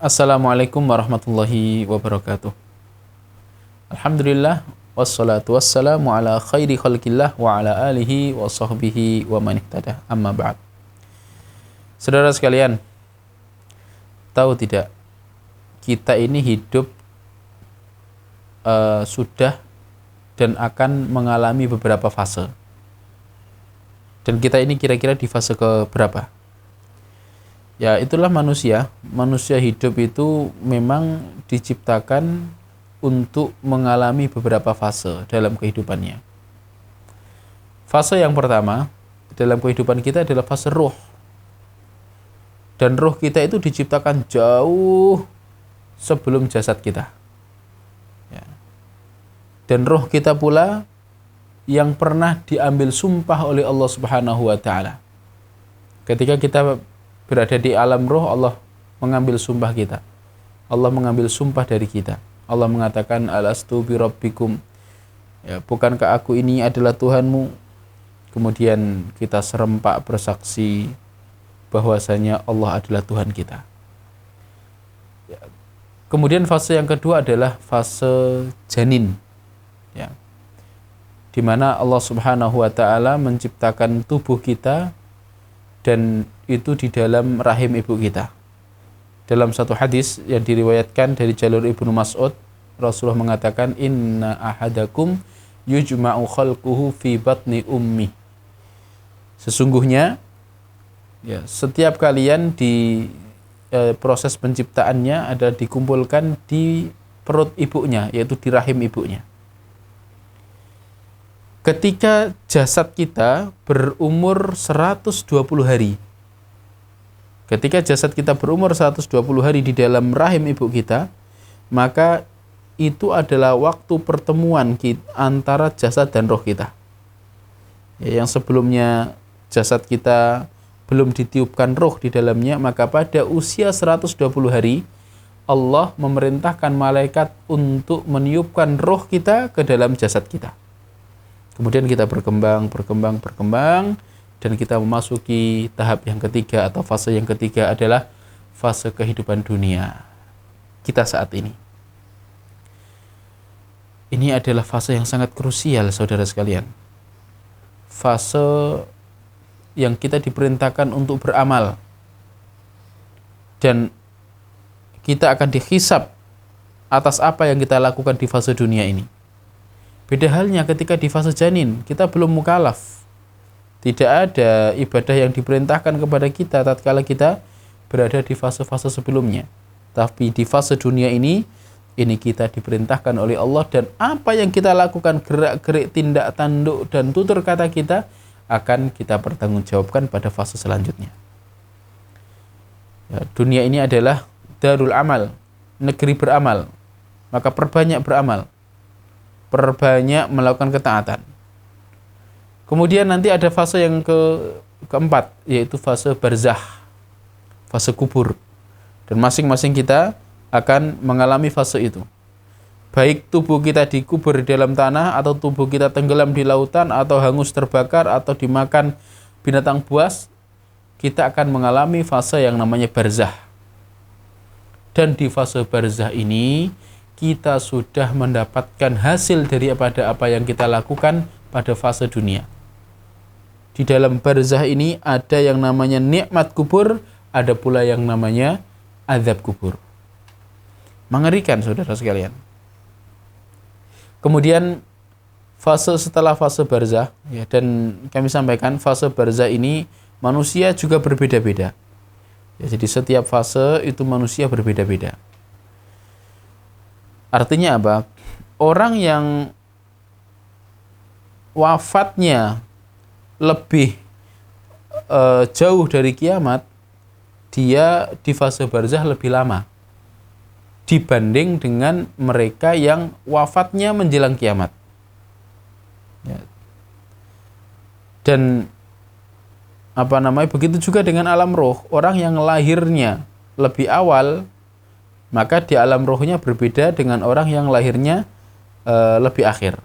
Assalamualaikum warahmatullahi wabarakatuh. Alhamdulillah wassalatu wassalamu ala khairi khalqillah wa ala alihi wa sahbihi wa man ihtada. Amma ba'd. Saudara sekalian, tahu tidak, kita ini hidup sudah dan akan mengalami beberapa fase. Dan kita ini kira-kira di fase ke berapa? Ya, itulah manusia. Manusia hidup itu memang diciptakan untuk mengalami beberapa fase dalam kehidupannya. Fase yang pertama dalam kehidupan kita adalah fase ruh. Dan ruh kita itu diciptakan jauh sebelum jasad kita. Ya. Dan ruh kita pula yang pernah diambil sumpah oleh Allah Subhanahu wa taala. Ketika kita berada di alam roh, Allah mengambil sumpah kita. Allah mengambil sumpah dari kita. Allah mengatakan, alastu bi rabbikum. Ya, bukankah aku ini adalah Tuhanmu? Kemudian kita serempak bersaksi bahwasanya Allah adalah Tuhan kita. Ya. Kemudian fase yang kedua adalah fase janin. Ya. Di mana Allah Subhanahu wa taala menciptakan tubuh kita dan itu di dalam rahim ibu kita. Dalam satu hadis yang diriwayatkan dari jalur Ibnu Mas'ud, Rasulullah mengatakan, inna ahadakum yujma'u khalquhu fi batni ummi. Sesungguhnya ya, setiap kalian di proses penciptaannya adalah dikumpulkan di perut ibunya, yaitu di rahim ibunya. Ketika jasad kita berumur 120 hari. Ketika jasad kita berumur 120 hari di dalam rahim ibu kita, maka itu adalah waktu pertemuan antara jasad dan roh kita. Ya, yang sebelumnya jasad kita belum ditiupkan roh di dalamnya, maka pada usia 120 hari, Allah memerintahkan malaikat untuk meniupkan roh kita ke dalam jasad kita. Kemudian kita berkembang, dan kita memasuki tahap yang ketiga atau fase yang ketiga adalah fase kehidupan dunia kita saat ini. Ini adalah fase yang sangat krusial, saudara sekalian. Fase yang kita diperintahkan untuk beramal. Dan kita akan dihisab atas apa yang kita lakukan di fase dunia ini. Beda halnya ketika di fase janin, kita belum mukallaf. Tidak ada ibadah yang diperintahkan kepada kita tatkala kita berada di fase-fase sebelumnya. Tapi di fase dunia ini kita diperintahkan oleh Allah, dan apa yang kita lakukan, gerak-gerik, tindak tanduk, dan tutur kata kita akan kita pertanggungjawabkan pada fase selanjutnya. Ya, dunia ini adalah darul amal, negeri beramal. Maka perbanyak beramal. Perbanyak melakukan ketaatan. Kemudian nanti ada fase yang keempat, yaitu fase barzah, fase kubur. Dan masing-masing kita akan mengalami fase itu. Baik tubuh kita dikubur di dalam tanah, atau tubuh kita tenggelam di lautan, atau hangus terbakar, atau dimakan binatang buas, kita akan mengalami fase yang namanya barzah. Dan di fase barzah ini, kita sudah mendapatkan hasil daripada apa yang kita lakukan pada fase dunia. Di dalam barzah ini ada yang namanya nikmat kubur, ada pula yang namanya azab kubur. Mengerikan, saudara sekalian. Kemudian setelah fase barzah, ya, dan kami sampaikan fase barzah ini manusia juga berbeda-beda. Ya, jadi setiap fase itu manusia berbeda-beda. Artinya apa? Orang yang wafatnya lebih jauh dari kiamat, dia di fase barzah lebih lama dibanding dengan mereka yang wafatnya menjelang kiamat. Ya. Dan begitu juga dengan alam roh. Orang yang lahirnya lebih awal, maka di alam rohnya berbeda dengan orang yang lahirnya lebih akhir.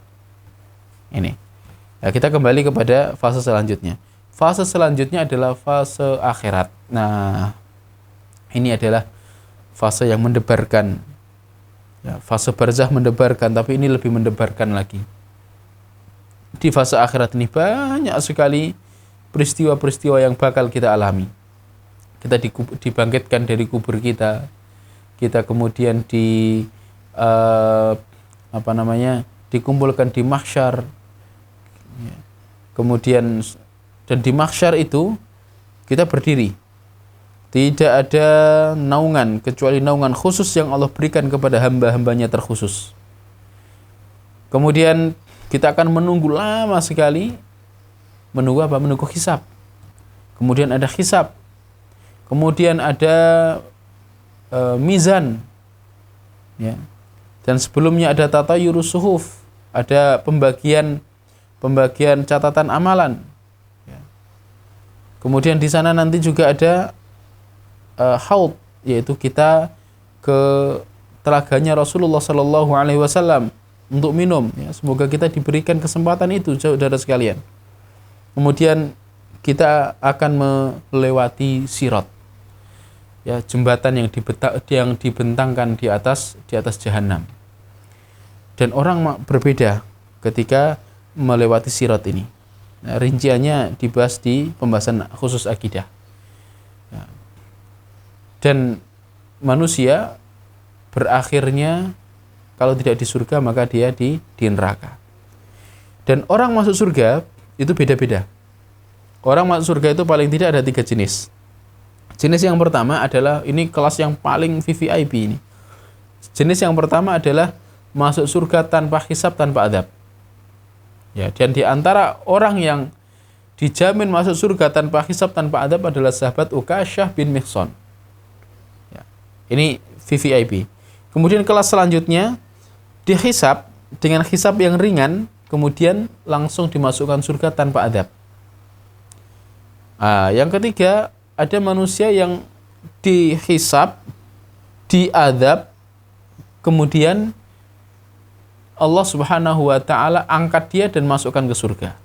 Ini. Ya, kita kembali kepada fase selanjutnya. Fase selanjutnya adalah fase akhirat. Nah, ini adalah fase yang mendebarkan. Ya, fase barzah mendebarkan, tapi ini lebih mendebarkan lagi. Di fase akhirat ini banyak sekali peristiwa-peristiwa yang bakal kita alami. Kita dibangkitkan dari kubur kita. Kita kemudian dikumpulkan di mahsyar. Kemudian dan di mahsyar itu kita berdiri. Tidak ada naungan kecuali naungan khusus yang Allah berikan kepada hamba-hambanya terkhusus. Kemudian kita akan menunggu lama sekali. Menunggu apa? Menunggu hisab. Kemudian ada hisab. Kemudian ada mizan. Ya. Dan sebelumnya ada tatayurus suhuf. Ada pembagian catatan amalan. Ya. Kemudian di sana nanti juga ada haud, yaitu kita ke telaganya Rasulullah Sallallahu Alaihi Wasallam untuk minum. Ya, semoga kita diberikan kesempatan itu, saudara sekalian. Kemudian kita akan melewati sirat, ya, jembatan yang dibentangkan di atas jahanam. Dan orang berbeda ketika melewati sirat ini. Nah, rinciannya dibahas di pembahasan khusus akidah. Dan manusia berakhirnya kalau tidak di surga maka dia di neraka. Dan orang masuk surga itu beda-beda. Orang masuk surga itu paling tidak ada 3 jenis. Jenis yang pertama adalah, ini kelas yang paling VVIP ini. Jenis yang pertama adalah masuk surga tanpa hisab, tanpa adab. Ya, dan di antara orang yang dijamin masuk surga tanpa hisab, tanpa adab adalah sahabat Ukasyah bin Mihsan. Ini VVIP. Kemudian kelas selanjutnya dihisab dengan hisab yang ringan, kemudian langsung dimasukkan surga tanpa adab. Yang ketiga, ada manusia yang dihisab, diadab, kemudian Allah Subhanahu wa taala angkat dia dan masukkan ke surga.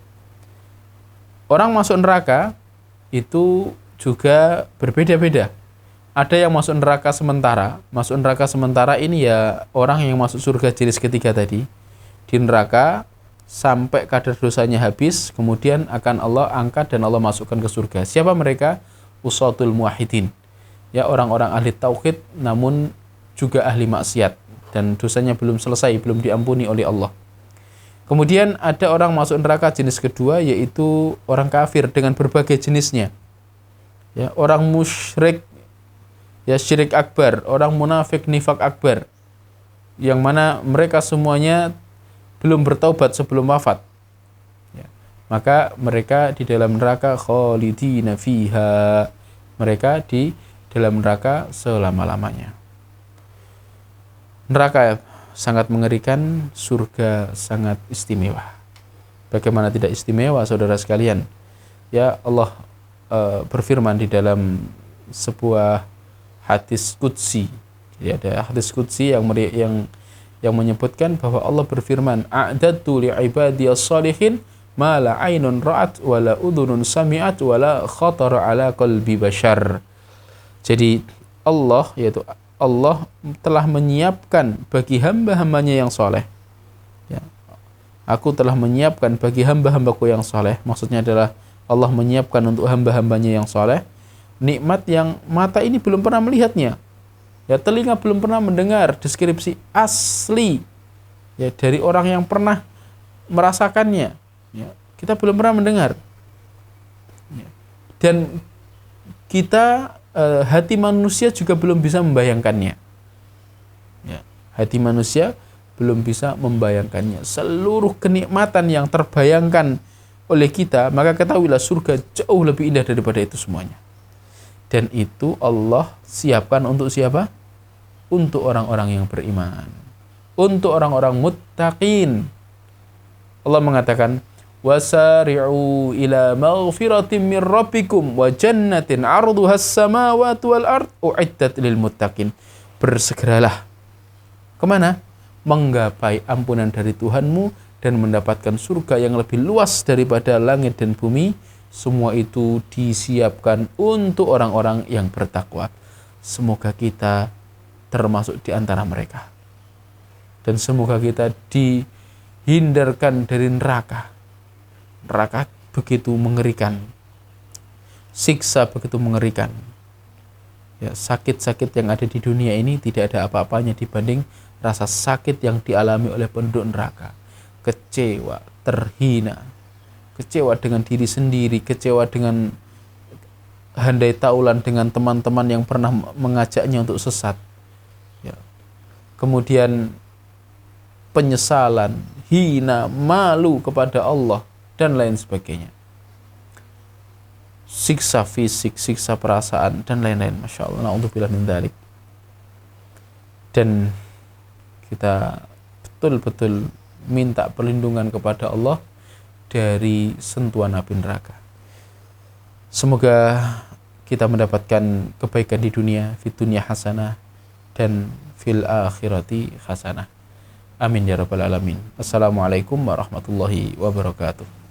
Orang masuk neraka itu juga berbeda-beda. Ada yang masuk neraka sementara. Masuk neraka sementara ini ya orang yang masuk surga jenis ketiga tadi. Di neraka sampai kadar dosanya habis, kemudian akan Allah angkat dan Allah masukkan ke surga. Siapa mereka? Usatul muwahhidin. Ya, orang-orang ahli tauhid namun juga ahli maksiat dan dosanya belum selesai, belum diampuni oleh Allah. Kemudian ada orang masuk neraka jenis kedua, yaitu orang kafir dengan berbagai jenisnya. Ya, orang musyrik, ya syirik akbar, orang munafik nifak akbar, yang mana mereka semuanya belum bertaubat sebelum wafat. Ya, maka mereka di dalam neraka khalidina fiha, mereka di dalam neraka selama-lamanya. Neraka sangat mengerikan, surga sangat istimewa. Bagaimana tidak istimewa, saudara sekalian? Ya, Allah berfirman di dalam sebuah hadis qudsi. Ya, ada hadis qudsi yang menyebutkan bahwa Allah berfirman, a'dadtu li'ibadiyas shalihin ma la 'ainun ra'at wa la udhunun sami'at wa la khatara 'ala qalbi bashar. Jadi Allah telah menyiapkan bagi hamba-hambanya yang soleh. Ya. Aku telah menyiapkan bagi hamba-hambaku yang soleh. Maksudnya adalah Allah menyiapkan untuk hamba-hambanya yang soleh nikmat yang mata ini belum pernah melihatnya. Ya, telinga belum pernah mendengar deskripsi asli ya dari orang yang pernah merasakannya. Ya, kita belum pernah mendengar. Ya. Dan kita hati manusia juga belum bisa membayangkannya. Ya, hati manusia belum bisa membayangkannya. Seluruh kenikmatan yang terbayangkan oleh kita, maka ketahuilah surga jauh lebih indah daripada itu semuanya. Dan itu Allah siapkan untuk siapa? Untuk orang-orang yang beriman. Untuk orang-orang muttaqin. Allah mengatakan, wasari'u ila maghfiratin min rabbikum wa jannatin 'arduhas samawati wal ard u'iddat lil muttaqin. Bersegeralah. Kemana? Menggapai ampunan dari Tuhanmu dan mendapatkan surga yang lebih luas daripada langit dan bumi. Semua itu disiapkan untuk orang-orang yang bertakwa. Semoga kita termasuk di antara mereka. Dan semoga kita dihindarkan dari neraka. Neraka begitu mengerikan, siksa begitu mengerikan. Ya, sakit-sakit yang ada di dunia ini tidak ada apa-apanya dibanding rasa sakit yang dialami oleh penduduk neraka. Kecewa, terhina, kecewa dengan diri sendiri, kecewa dengan handai taulan dengan teman-teman yang pernah mengajaknya untuk sesat. Ya. Kemudian penyesalan, hina, malu kepada Allah, dan lain sebagainya. Siksa fisik, siksa perasaan, dan lain-lain. Masya Allah, na'udzubillah min dzalik. Dan kita betul-betul minta perlindungan kepada Allah dari sentuhan api neraka. Semoga kita mendapatkan kebaikan di dunia, fid dunya hasanah, dan fil akhirati hasanah. Amin ya rabbal alamin. Assalamualaikum warahmatullahi wabarakatuh.